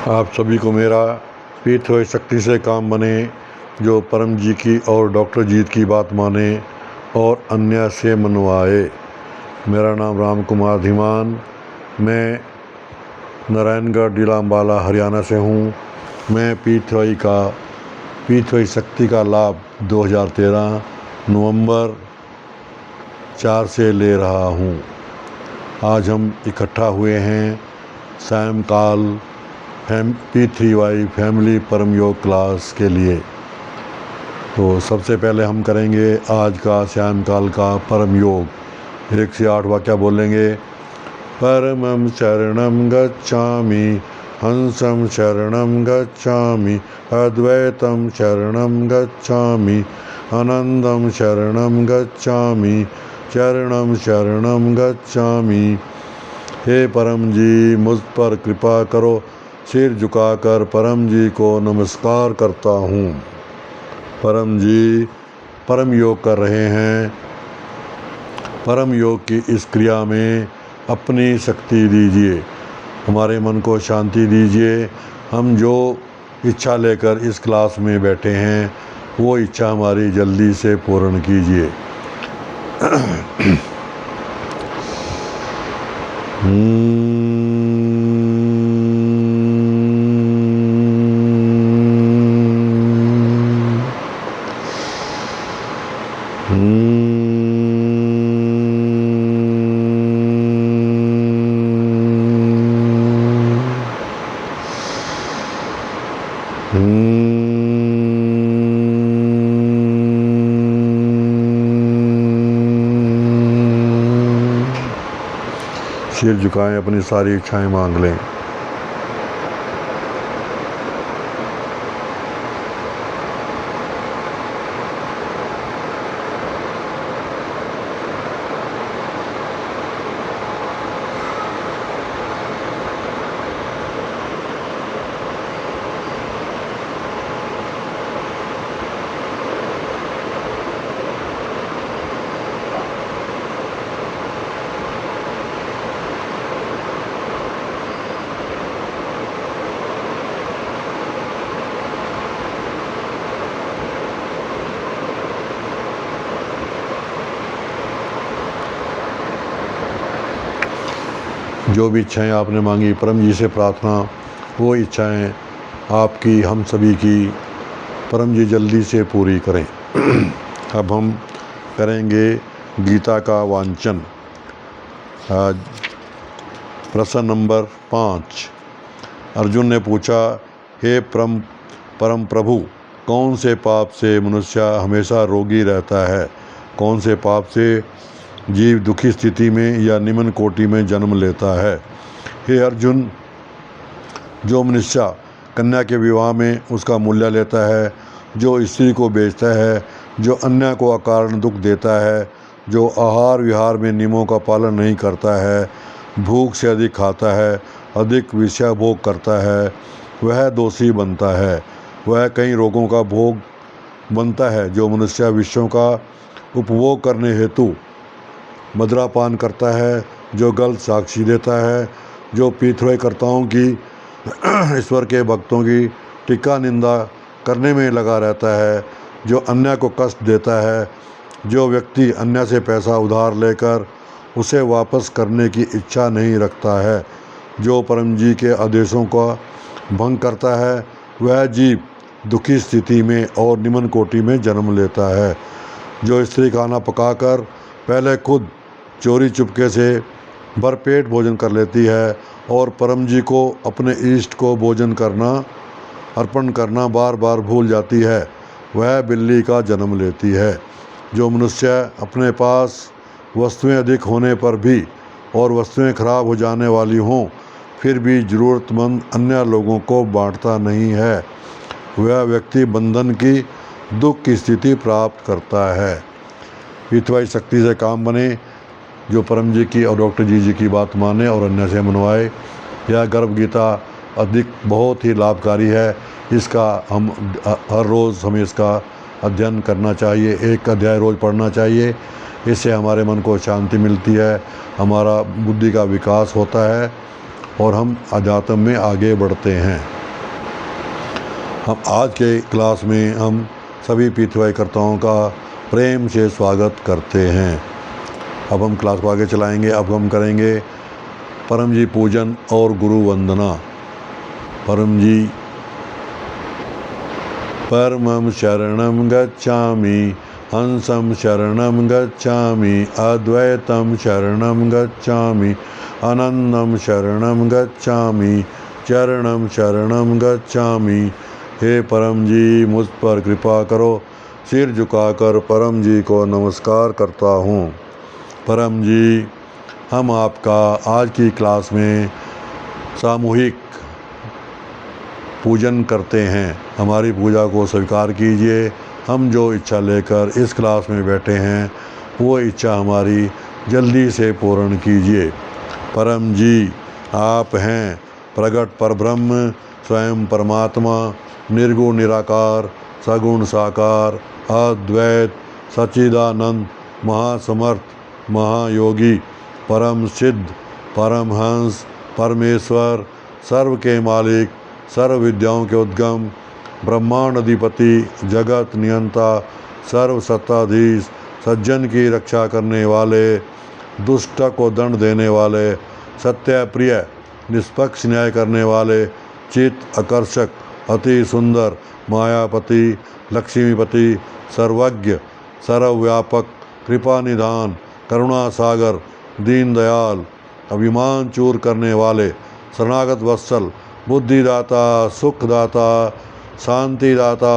आप सभी को मेरा पीठ हुए शक्ति से काम बने, जो परम जी की और डॉक्टर जीत की बात माने और अन्य से मनवाए। मेरा नाम राम कुमार धीमान, मैं नारायणगढ़ जिला अम्बाला हरियाणा से हूँ। मैं पीठ हुई शक्ति का लाभ 2013 नवंबर 4 से ले रहा हूँ। आज हम इकट्ठा हुए हैं सायंकाल P3Y फैमिली परम योग क्लास के लिए। तो सबसे पहले हम करेंगे आज का सायंकाल का परम योग। 1 से 8 वाक्य बोलेंगे। परमं शरणं गच्छामि, हंसं शरणं गच्छामि, अद्वैतं शरणं गच्छामि, आनंदं शरणं गच्छामि, चरणं शरणं गच्छामि। हे परम जी, मुझ पर कृपा करो। सिर झुकाकर परम जी को नमस्कार करता हूँ। परम जी परम योग कर रहे हैं। परम योग की इस क्रिया में अपनी शक्ति दीजिए, हमारे मन को शांति दीजिए। हम जो इच्छा लेकर इस क्लास में बैठे हैं वो इच्छा हमारी जल्दी से पूर्ण कीजिए। सिर झुकाएं, अपनी सारी इच्छाएं मांग लें। जो भी इच्छाएं आपने मांगी परम जी से प्रार्थना, वो इच्छाएं आपकी हम सभी की परम जी जल्दी से पूरी करें। अब हम करेंगे गीता का वांचन। आज प्रश्न नंबर 5। अर्जुन ने पूछा, हे परम प्रभु, कौन से पाप से मनुष्य हमेशा रोगी रहता है? कौन से पाप से जीव दुखी स्थिति में या निम्न कोटि में जन्म लेता है? हे अर्जुन, जो मनुष्य कन्या के विवाह में उसका मूल्य लेता है, जो स्त्री को बेचता है, जो अन्य को अकारण दुख देता है, जो आहार विहार में नियमों का पालन नहीं करता है, भूख से अधिक खाता है, अधिक विषय भोग करता है, वह दोषी बनता है। वह कई रोगों का भोग बनता है। जो मनुष्य विषयों का उपभोग करने हेतु मदिरापान करता है, जो गलत साक्षी देता है, जो पितृकर्ताओं की ईश्वर के भक्तों की टीका निंदा करने में लगा रहता है, जो अन्य को कष्ट देता है, जो व्यक्ति अन्य से पैसा उधार लेकर उसे वापस करने की इच्छा नहीं रखता है, जो परम जी के आदेशों का भंग करता है, वह जीव दुखी स्थिति में और निम्न कोटि में जन्म लेता है। जो स्त्री खाना पकाकर पहले खुद चोरी चुपके से भरपेट भोजन कर लेती है और परम जी को अपने इष्ट को भोजन करना अर्पण करना बार बार भूल जाती है, वह बिल्ली का जन्म लेती है। जो मनुष्य अपने पास वस्तुएं अधिक होने पर भी और वस्तुएं खराब हो जाने वाली हों फिर भी ज़रूरतमंद अन्य लोगों को बांटता नहीं है, वह व्यक्ति बंधन की दुख की स्थिति प्राप्त करता है। पितृवाई शक्ति से काम बने, जो परम जी की और डॉक्टर जी की बात माने और अन्य से मनवाए। यह गर्भ गीता अधिक बहुत ही लाभकारी है। इसका हम हर रोज़ हमें इसका अध्ययन करना चाहिए। एक अध्याय रोज़ पढ़ना चाहिए। इससे हमारे मन को शांति मिलती है, हमारा बुद्धि का विकास होता है और हम अध्यात्म में आगे बढ़ते हैं। हम आज के क्लास में हम सभी पीतवाईकर्ताओं का प्रेम से स्वागत करते हैं। अब हम क्लास को आगे चलाएंगे। अब हम करेंगे परम जी पूजन और गुरु वंदना। परम जी परमं शरणं गच्छामि, हंसं शरणं गच्छामि, अद्वैतं शरणं गच्छामि, आनंदं शरणं गच्छामि, चरणं शरणं गच्छामि। हे परम जी मुझ पर कृपा करो। सिर झुकाकर परम जी को नमस्कार करता हूँ। परम जी हम आपका आज की क्लास में सामूहिक पूजन करते हैं। हमारी पूजा को स्वीकार कीजिए। हम जो इच्छा लेकर इस क्लास में बैठे हैं वो इच्छा हमारी जल्दी से पूर्ण कीजिए। परम जी आप हैं प्रगट परब्रह्म, स्वयं परमात्मा, निर्गुण निराकार, सगुण साकार, अद्वैत, सच्चिदानंद, महासमर्थ, महायोगी, परम सिद्ध, परमहंस, परमेश्वर, सर्व के मालिक, सर्व विद्याओं के उद्गम, ब्रह्मांड अधिपति, जगत नियंता, सर्व सत्ताधीश, सज्जन की रक्षा करने वाले, दुष्ट को दंड देने वाले, सत्य प्रिय, निष्पक्ष न्याय करने वाले, चित्त आकर्षक, अति सुंदर, मायापति, लक्ष्मीपति, सर्वज्ञ, सर्वव्यापक, कृपा निधान, करुणा सागर, दीन दयाल, अभिमान चूर करने वाले, शरणागत वत्सल, बुद्धिदाता, सुखदाता, शांतिदाता,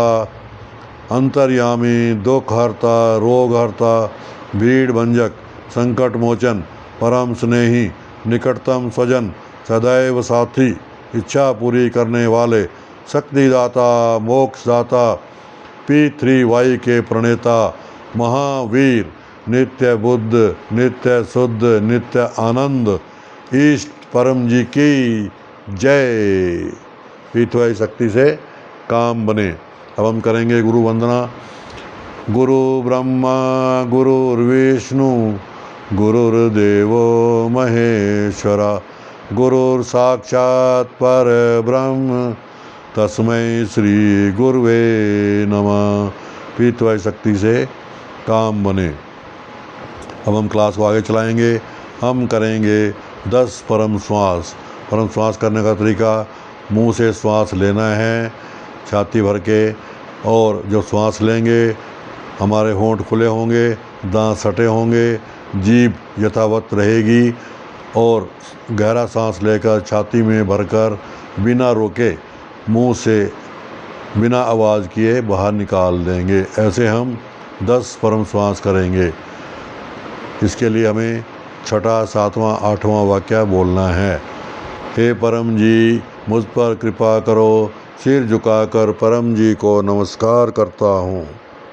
अंतर्यामी, दुख हरता, रोग हरता, भीड़ भंजक, संकट मोचन, परम स्नेही, निकटतम स्वजन, सदैव साथी, इच्छा पूरी करने वाले, शक्तिदाता, मोक्षदाता, P3Y के प्रणेता, महावीर, नित्य बुद्ध, नित्य शुद्ध, नित्य आनंद, इष्ट परम जी की जय। P3Y शक्ति से काम बने। अब हम करेंगे गुरु वंदना। गुरु ब्रह्मा गुरुर्विष्णु गुरुर्देवो महेश्वरा, गुरुर साक्षात् परब्रह्म तस्मै श्री गुरुवे नमः। P3Y शक्ति से काम बने। अब हम क्लास को आगे चलाएंगे। हम करेंगे 10 परम श्वास। परम श्वास करने का तरीका, मुंह से श्वास लेना है छाती भर के, और जब श्वास लेंगे हमारे होंठ खुले होंगे, दांत सटे होंगे, जीभ यथावत रहेगी और गहरा सांस लेकर छाती में भरकर बिना रोके मुंह से बिना आवाज़ किए बाहर निकाल देंगे। ऐसे हम 10 परम श्वास करेंगे। इसके लिए हमें छठा, सातवां, आठवां वाक्य बोलना है। हे परम जी मुझ पर कृपा करो। सिर झुकाकर परम जी को नमस्कार करता हूँ।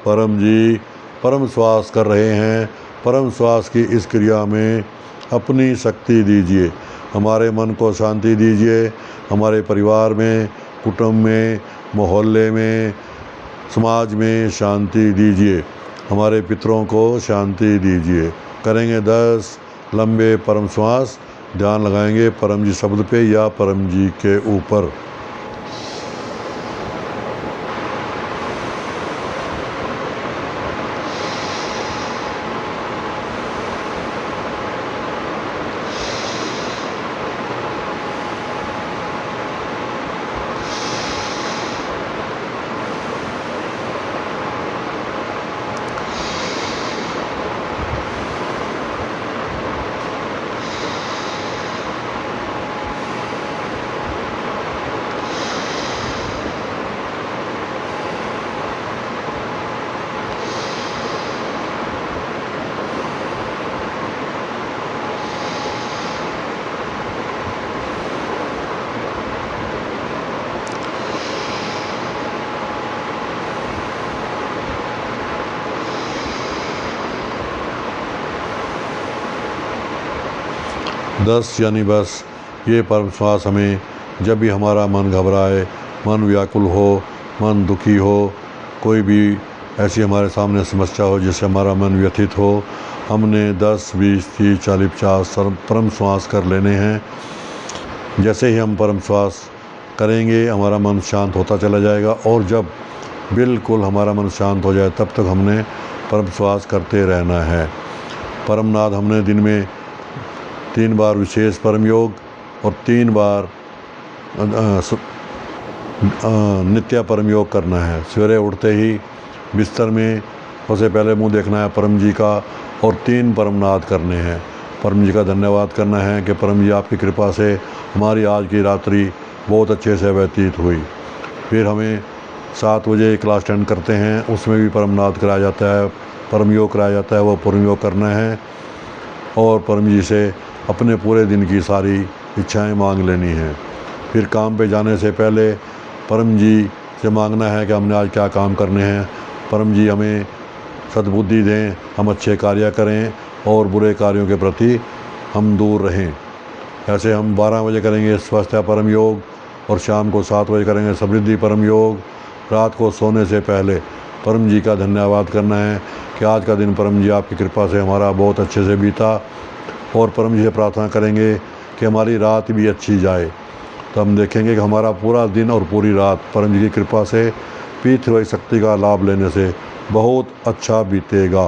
परम जी परम श्वास कर रहे हैं। परम श्वास की इस क्रिया में अपनी शक्ति दीजिए। हमारे मन को शांति दीजिए। हमारे परिवार में, कुटुंब में, मोहल्ले में, समाज में शांति दीजिए। हमारे पितरों को शांति दीजिए। करेंगे 10 लंबे परम श्वास। ध्यान लगाएंगे परम जी शब्द पे या परम जी के ऊपर। दस यानी बस। ये परम श्वास हमें जब भी हमारा मन घबराए, मन व्याकुल हो, मन दुखी हो, कोई भी ऐसी हमारे सामने समस्या हो जिससे हमारा मन व्यथित हो, हमने 10, 20, 30, 40, 50 परम श्वास कर लेने हैं। जैसे ही हम परम श्वास करेंगे हमारा मन शांत होता चला जाएगा, और जब बिल्कुल हमारा मन शांत हो जाए तब तक हमने परम श्वास करते रहना है। परमनाद हमने दिन में 3 बार विशेष परम योग और 3 बार नित्य परम योग करना है। सवेरे उठते ही बिस्तर में सबसे पहले मुंह देखना है परम जी का, और 3 परमनाद करने हैं। परम जी का धन्यवाद करना है कि परम जी आपकी कृपा से हमारी आज की रात्रि बहुत अच्छे से व्यतीत हुई। फिर हमें 7 बजे क्लास अटेंड करते हैं, उसमें भी परमनाद कराया जाता है, परम योग कराया जाता है। वो परम योग करना है और परम जी से अपने पूरे दिन की सारी इच्छाएं मांग लेनी हैं। फिर काम पे जाने से पहले परम जी से मांगना है कि हमने आज क्या काम करने हैं। परम जी हमें सद्बुद्धि दें, हम अच्छे कार्य करें और बुरे कार्यों के प्रति हम दूर रहें। ऐसे हम 12 बजे करेंगे स्वास्थ्य परम योग, और शाम को 7 बजे करेंगे समृद्धि परम योग। रात को सोने से पहले परम जी का धन्यवाद करना है कि आज का दिन परम जी आपकी कृपा से हमारा बहुत अच्छे से बीता, और परम जी से प्रार्थना करेंगे कि हमारी रात भी अच्छी जाए। तो हम देखेंगे कि हमारा पूरा दिन और पूरी रात परम जी की कृपा से पीतृवायु शक्ति का लाभ लेने से बहुत अच्छा बीतेगा।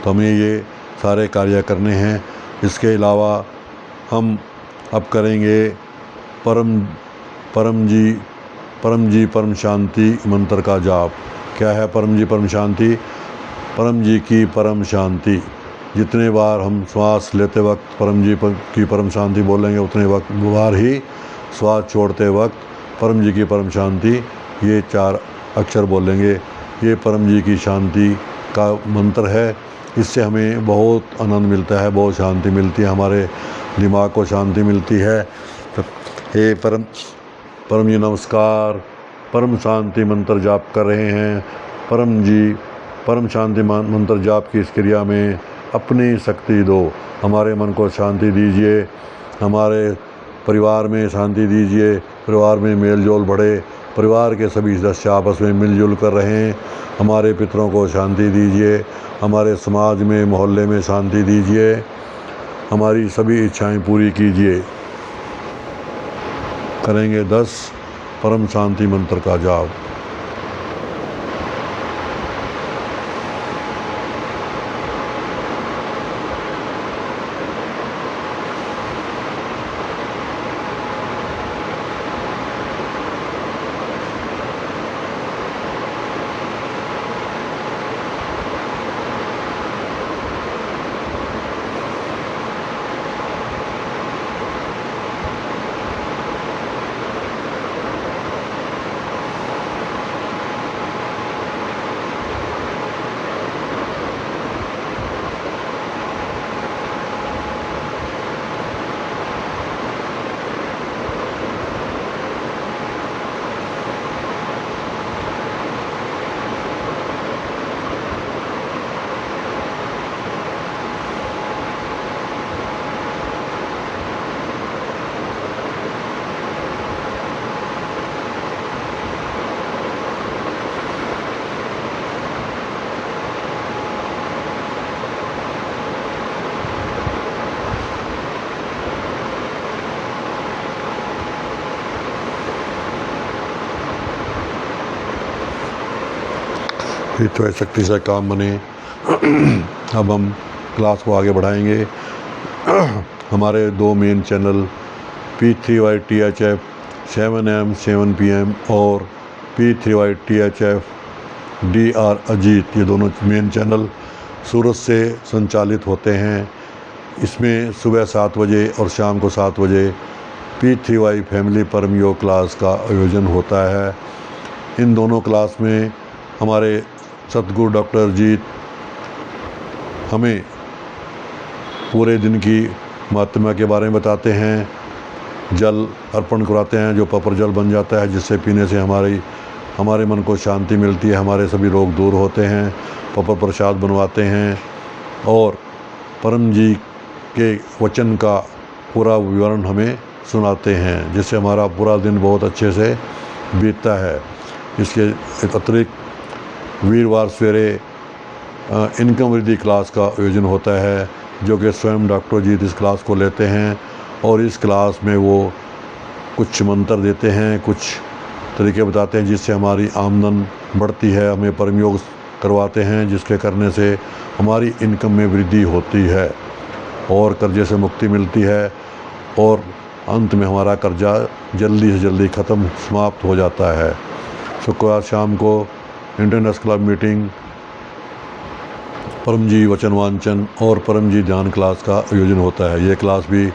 तो हमें ये सारे कार्य करने हैं। इसके अलावा हम अब करेंगे परम जी परम शांति मंत्र का जाप। क्या है परम जी परम शांति? परम जी की परम शांति। जितने बार हम श्वास लेते वक्त परम जी की परम शांति बोलेंगे, उतने बार ही श्वास छोड़ते वक्त परम जी की परम शांति, ये 4 अक्षर बोलेंगे। ये परम जी की शांति का मंत्र है। इससे हमें बहुत आनंद मिलता है, बहुत शांति मिलती है, हमारे दिमाग को शांति मिलती है। तो हे परम जी नमस्कार, परम शांति मंत्र जाप कर रहे हैं। परम जी परम शांति मंत्र जाप की इस क्रिया में अपनी शक्ति दो, हमारे मन को शांति दीजिए, हमारे परिवार में शांति दीजिए, परिवार में मेल जोल बढ़े, परिवार के सभी सदस्य आपस में मिलजुल कर रहें। हमारे पितरों को शांति दीजिए, हमारे समाज में मोहल्ले में शांति दीजिए, हमारी सभी इच्छाएं पूरी कीजिए। करेंगे 10 परम शांति मंत्र का जाप। पीतृवायु शक्ति से काम बने। अब हम क्लास को आगे बढ़ाएंगे। हमारे 2 main channel P3YTHF 7 AM 7 PM और P3YTHF DR अजीत, ये दोनों मेन चैनल सूरत से संचालित होते हैं। इसमें सुबह 7 बजे और शाम को 7 बजे P3Y फैमिली परम योग क्लास का आयोजन होता है। इन दोनों क्लास में हमारे सतगुरु डॉक्टर जीत हमें पूरे दिन की महात्मा के बारे में बताते हैं, जल अर्पण कराते हैं जो पवित्र जल बन जाता है, जिससे पीने से हमारे मन को शांति मिलती है, हमारे सभी रोग दूर होते हैं। पवित्र प्रसाद बनवाते हैं और परम जी के वचन का पूरा विवरण हमें सुनाते हैं, जिससे हमारा पूरा दिन बहुत अच्छे से बीतता है। इसके अतिरिक्त वीरवार सवेरे इनकम वृद्धि क्लास का आयोजन होता है, जो कि स्वयं डॉक्टर जीत इस क्लास को लेते हैं और इस क्लास में वो कुछ मंत्र देते हैं, कुछ तरीके बताते हैं जिससे हमारी आमदन बढ़ती है। हमें परम योग करवाते हैं जिसके करने से हमारी इनकम में वृद्धि होती है और कर्जे से मुक्ति मिलती है और अंत में हमारा कर्जा जल्दी से जल्दी ख़त्म समाप्त हो जाता है। शुक्रवार शाम को इंटरनेशनल क्लब मीटिंग, परम जी वचन वांचन और परम जी ध्यान क्लास का आयोजन होता है। ये क्लास भी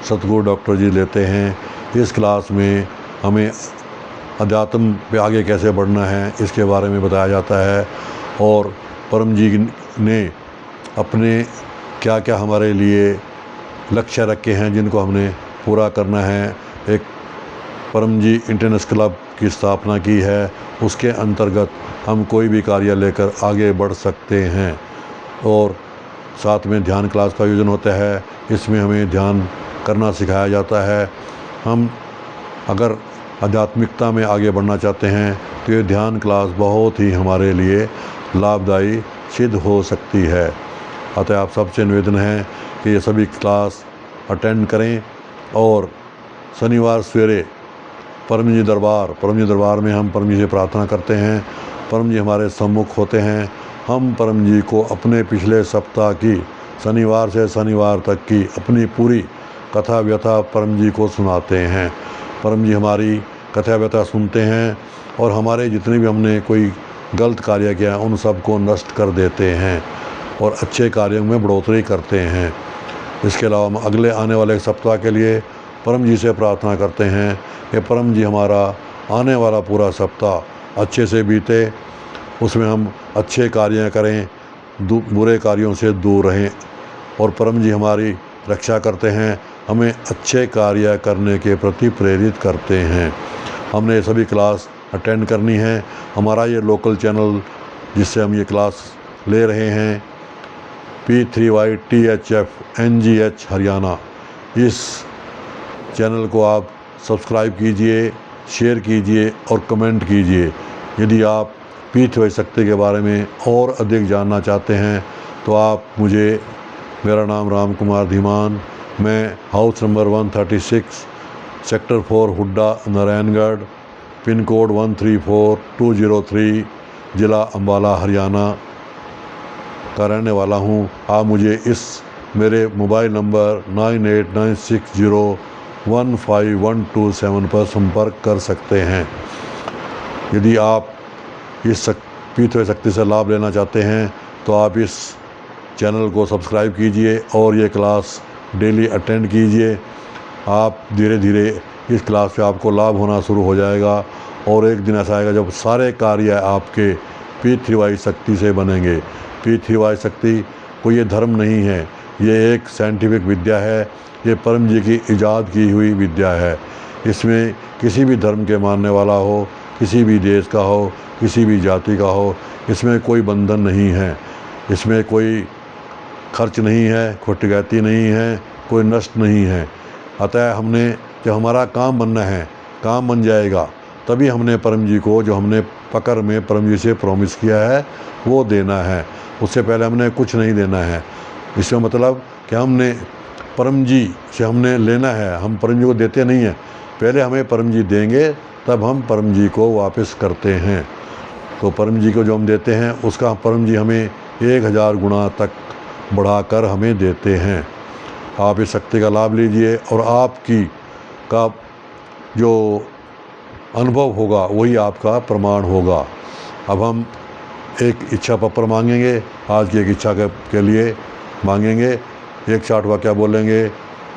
सतगुरु डॉक्टर जी लेते हैं। इस क्लास में हमें अध्यात्म पे आगे कैसे बढ़ना है इसके बारे में बताया जाता है और परम जी ने अपने क्या क्या हमारे लिए लक्ष्य रखे हैं जिनको हमने पूरा करना है। एक परम जी इंटरनेशनल क्लब की स्थापना की है, उसके अंतर्गत हम कोई भी कार्य लेकर आगे बढ़ सकते हैं और साथ में ध्यान क्लास का आयोजन होता है। इसमें हमें ध्यान करना सिखाया जाता है। हम अगर आध्यात्मिकता में आगे बढ़ना चाहते हैं तो ये ध्यान क्लास बहुत ही हमारे लिए लाभदायी सिद्ध हो सकती है। अतः आप सबसे निवेदन है कि ये सभी क्लास अटेंड करें और शनिवार सवेरे परम जी दरबार में हम परम जी से प्रार्थना करते हैं। परम जी हमारे सम्मुख होते हैं। हम परम जी को अपने पिछले सप्ताह की शनिवार से शनिवार तक की अपनी पूरी कथा व्यथा परम जी को सुनाते हैं। परम जी हमारी कथा व्यथा सुनते हैं और हमारे जितने भी हमने कोई गलत कार्य किया उन सब को नष्ट कर देते हैं और अच्छे कार्यों में बढ़ोतरी करते हैं। इसके अलावा हम अगले आने वाले सप्ताह के लिए परम जी से प्रार्थना करते हैं कि परम जी हमारा आने वाला पूरा सप्ताह अच्छे से बीते, उसमें हम अच्छे कार्य करें, बुरे कार्यों से दूर रहें और परम जी हमारी रक्षा करते हैं, हमें अच्छे कार्य करने के प्रति प्रेरित करते हैं। हमने ये सभी क्लास अटेंड करनी है। हमारा ये लोकल चैनल जिससे हम ये क्लास ले रहे हैं P3YTHF NGH हरियाणा, इस चैनल को आप सब्सक्राइब कीजिए, शेयर कीजिए और कमेंट कीजिए। यदि आप P3Y शक्ति के बारे में और अधिक जानना चाहते हैं तो आप मुझे, मेरा नाम राम कुमार धीमान, मैं house number 136 sector 4 Huda Narayangarh, pin code 134203, ज़िला अम्बाला हरियाणा का रहने वाला हूँ। आप मुझे इस मेरे मोबाइल नंबर 9896015127 पर संपर्क कर सकते हैं। यदि आप इस P3Y शक्ति से लाभ लेना चाहते हैं तो आप इस चैनल को सब्सक्राइब कीजिए और ये क्लास डेली अटेंड कीजिए। आप धीरे धीरे इस क्लास से आपको लाभ होना शुरू हो जाएगा और एक दिन ऐसा आएगा जब सारे कार्य आपके P3Y शक्ति से बनेंगे। P3Y शक्ति कोई ये धर्म नहीं है, ये एक साइंटिफिक विद्या है। ये परम जी की ईजाद की हुई विद्या है। इसमें किसी भी धर्म के मानने वाला हो, किसी भी देश का हो, किसी भी जाति का हो, इसमें कोई बंधन नहीं है, इसमें कोई खर्च नहीं है, कोई ठगैती नहीं है, कोई नष्ट नहीं है। अतः हमने जब हमारा काम बनना है, काम बन जाएगा तभी हमने परम जी को जो हमने पकड़ में परम जी से प्रॉमिस किया है वो देना है। उससे पहले हमने कुछ नहीं देना है। इसका मतलब कि हमने परम जी से हमने लेना है, हम परम जी को देते नहीं हैं। पहले हमें परम जी देंगे तब हम परम जी को वापस करते हैं। तो परम जी को जो हम देते हैं उसका परम जी हमें 1000 गुना तक बढ़ाकर हमें देते हैं। आप इस शक्ति का लाभ लीजिए और आपकी का जो अनुभव होगा वही आपका प्रमाण होगा। अब हम एक इच्छा पत्र मांगेंगे। आज की एक इच्छा के लिए मांगेंगे। एक शाट वाक्य बोलेंगे।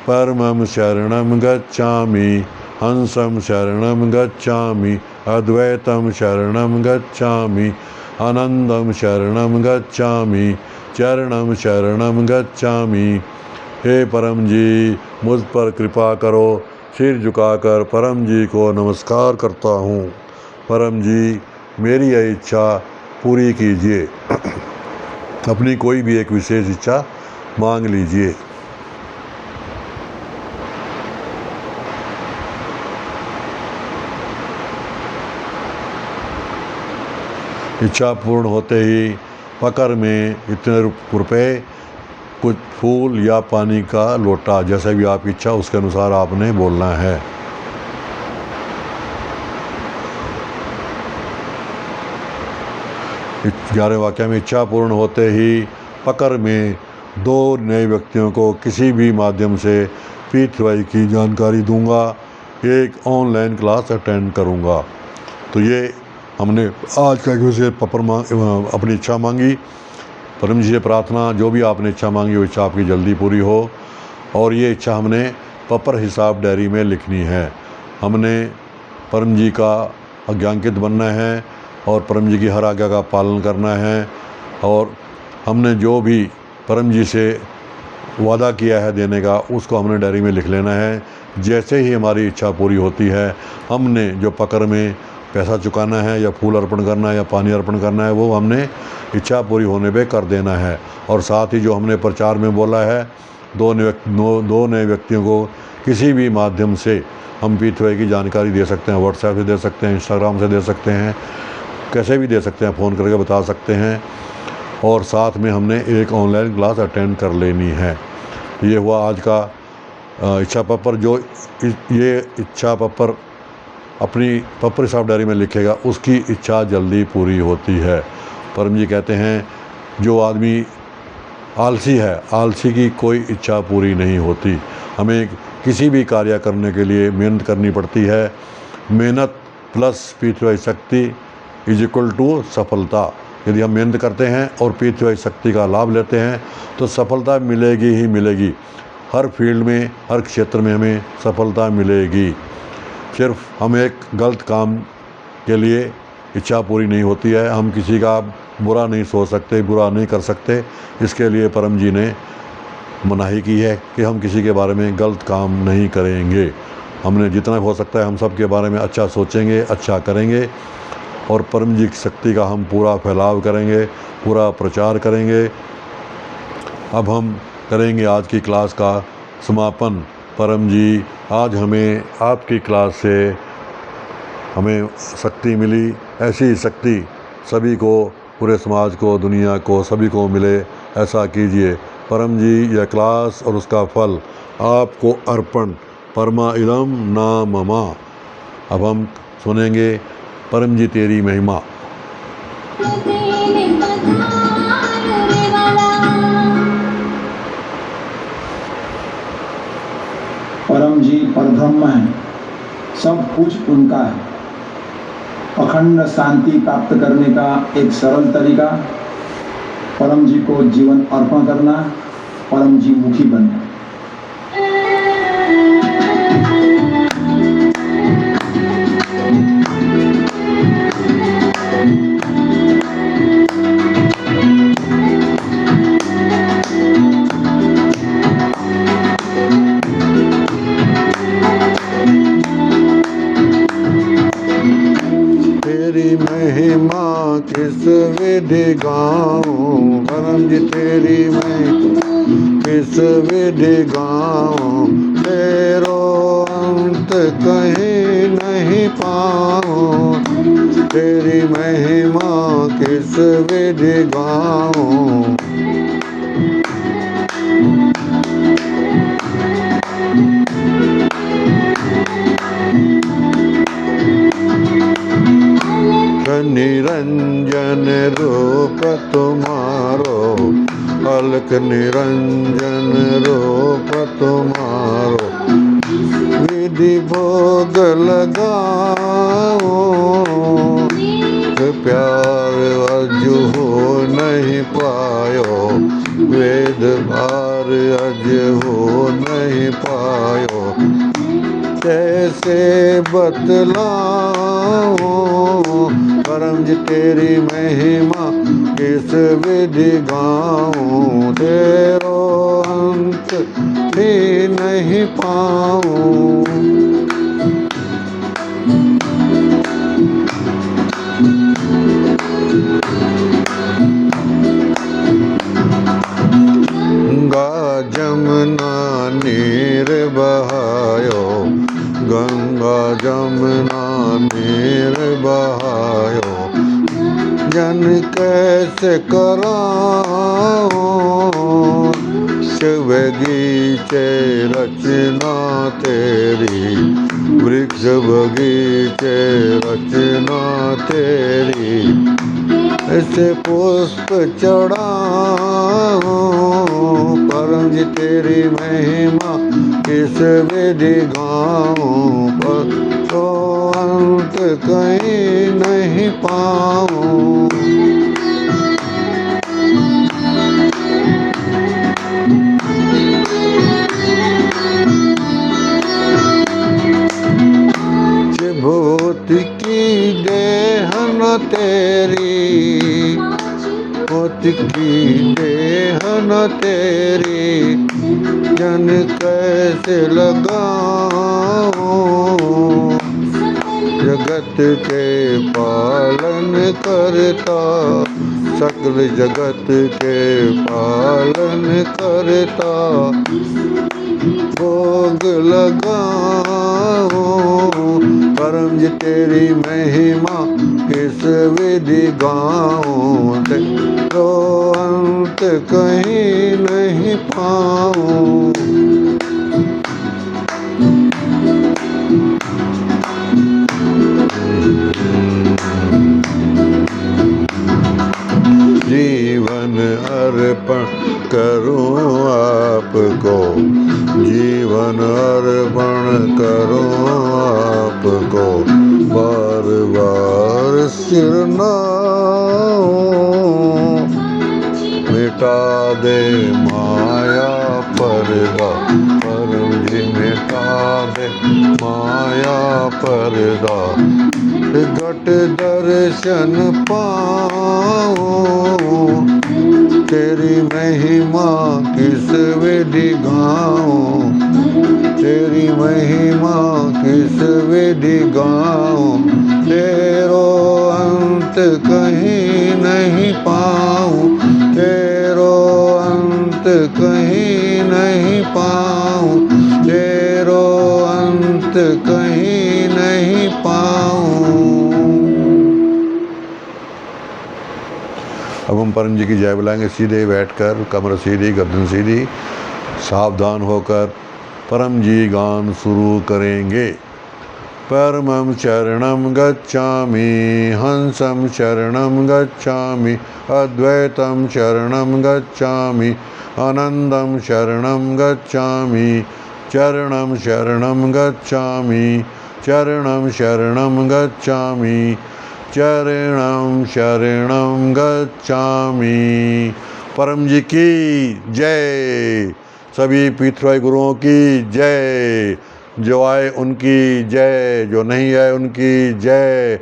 परमं शरणं गच्छामि, हंसं शरणं गच्छामि, अद्वैतं शरणं गच्छामि, आनंदं शरणं गच्छामि, चरणं शरणं गच्छामि। हे परम जी, मुझ पर कृपा करो। सिर झुकाकर परम जी को नमस्कार करता हूँ। परम जी, मेरी यह इच्छा पूरी कीजिए। अपनी कोई भी एक विशेष इच्छा मांग लीजिए। इच्छा पूर्ण होते ही पकड़ में इतने रुपए, कुछ फूल या पानी का लोटा, जैसे भी आप इच्छा उसके अनुसार आपने बोलना है। 11वें वाक्य में, इच्छा पूर्ण होते ही पकर में 2 नए व्यक्तियों को किसी भी माध्यम से P3Y की जानकारी दूंगा, एक ऑनलाइन क्लास अटेंड करूंगा। तो ये हमने आज का विषय अपनी इच्छा मांगी। परम जी से प्रार्थना, जो भी आपने इच्छा मांगी वो इच्छा आपकी जल्दी पूरी हो। और ये इच्छा हमने पपर हिसाब डायरी में लिखनी है। हमने परम जी का आज्ञांकित बनना है और परम जी की हर आज्ञा का पालन करना है। और हमने जो भी परम जी से वादा किया है देने का, उसको हमने डायरी में लिख लेना है। जैसे ही हमारी इच्छा पूरी होती है, हमने जो पकर में पैसा चुकाना है या फूल अर्पण करना है या पानी अर्पण करना है, वो हमने इच्छा पूरी होने पे कर देना है। और साथ ही जो हमने प्रचार में बोला है, 2 नए व्यक्तियों को किसी भी माध्यम से हम P3Y की जानकारी दे सकते हैं। व्हाट्सएप से दे सकते हैं, इंस्टाग्राम से दे सकते हैं, कैसे भी दे सकते हैं, फ़ोन करके बता सकते हैं। और साथ में हमने एक ऑनलाइन क्लास अटेंड कर लेनी है। ये हुआ आज का इच्छा पत्र। जो ये इच्छा पत्र अपनी पपर हिसाब डायरी में लिखेगा, उसकी इच्छा जल्दी पूरी होती है। परम जी कहते हैं, जो आदमी आलसी है, आलसी की कोई इच्छा पूरी नहीं होती। हमें किसी भी कार्य करने के लिए मेहनत करनी पड़ती है। मेहनत प्लस P3Y शक्ति इज इक्वल टू सफलता। यदि हम मेहनत करते हैं और P3Y शक्ति का लाभ लेते हैं तो सफलता मिलेगी ही मिलेगी। हर फील्ड में, हर क्षेत्र में हमें सफलता मिलेगी। सिर्फ हम एक गलत काम के लिए इच्छा पूरी नहीं होती है। हम किसी का बुरा नहीं सोच सकते, बुरा नहीं कर सकते। इसके लिए परम जी ने मनाही की है कि हम किसी के बारे में गलत काम नहीं करेंगे। हमने जितना हो सकता है हम सब के बारे में अच्छा सोचेंगे, अच्छा करेंगे और परम जी की शक्ति का हम पूरा फैलाव करेंगे, पूरा प्रचार करेंगे। अब हम करेंगे आज की क्लास का समापन। परम जी, आज हमें आपकी क्लास से हमें शक्ति मिली, ऐसी शक्ति सभी को, पूरे समाज को, दुनिया को, सभी को मिले, ऐसा कीजिए। परम जी, यह क्लास और उसका फल आपको अर्पण। परमा इदम ना ममा। अब हम सुनेंगे परम जी तेरी महिमा। परम जी परब्रह्म है, सब कुछ उनका है। अखंड शांति प्राप्त करने का एक सरल तरीका, परम जी को जीवन अर्पण करना, परम जी मुखी बनना। महिमा किस विधि गाऊं, परम जी तेरी मैं किस विधि गाऊं, तेरो अंत कहीं नहीं पाऊं, तेरी महिमा किस विधि गाऊं। निरंजन रूप तुम्हारो, अलख निरंजन रूप तुम्हारो, विधि भोग लगाओ, प्यार अज हो नहीं पायो, वेद भार अज हो नहीं पायो, कैसे बतलाओ, परम जी तेरी महिमा किस विधि गाऊं, तेरो अंत भी नहीं पाऊं। गंगा जमुना नीर बहायो, गंगा जमुना नीर बहायो, जन कैसे कराओ, वृक्ष बगीचे रचना तेरी, वृक्ष बगीचे रचना तेरी, ऐसे पुष्प चढ़ाऊं परम जी तेरी महिमा किस विधि गाऊं, पर तो अंत कहीं नहीं पाऊं। भूति की देहन तेरी, भूति की देहन तेरी, जन कैसे लगाऊं, जगत के पालन करता, सकल जगत के पालन करता, भोग लगाऊं परम जी तेरी महिमा किस विधि गाऊं, तो अंत कहीं नहीं पाऊं। जीवन अर्पण करूं आपको, जीवन अर्पण करूं आपको, बार बार सिर नाऊं, मिटा दे माया पर्दा, परम जी मिटा दे माया पर्दा, घट दर्शन पाऊं, तेरी महिमा किस विधि गाऊं, तेरी महिमा किस विधि गाऊं, तेरो अंत कहीं नहीं पाऊं, तेरो अंत कहीं नहीं पाऊं, तेरो अंत कहीं नहीं पाऊं। अब हम परम जी की जय बुलाएंगे, सीधे बैठकर, कमर सीधी, गर्दन सीधी, सावधान होकर परम जी गान शुरू करेंगे। परमं शरणं गच्छामि, हंसं शरणं गच्छामि, अद्वैतं शरणं गच्छामि, आनन्दं शरणं गच्छामि, चरणं शरणं गच्छामि, चरणं शरणं गच्छामि, चरणं शरणं गच्छामि। परम जी की जय, सभी पीतृ गुरुओं की जय, जो आए उनकी जय, जो नहीं आए उनकी जय,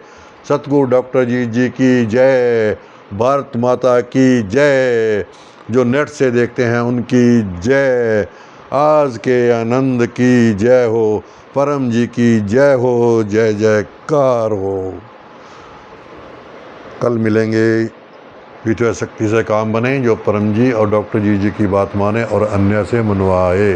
सतगुरु डॉक्टर जी की जय, भारत माता की जय, जो नेट से देखते हैं उनकी जय, आज के आनंद की जय हो, परम जी की जय हो, जय जयकार हो। कल मिलेंगे। पीछे शक्ति से काम बने, जो परम जी और डॉक्टर जी की बात माने और अन्य से मनवाए।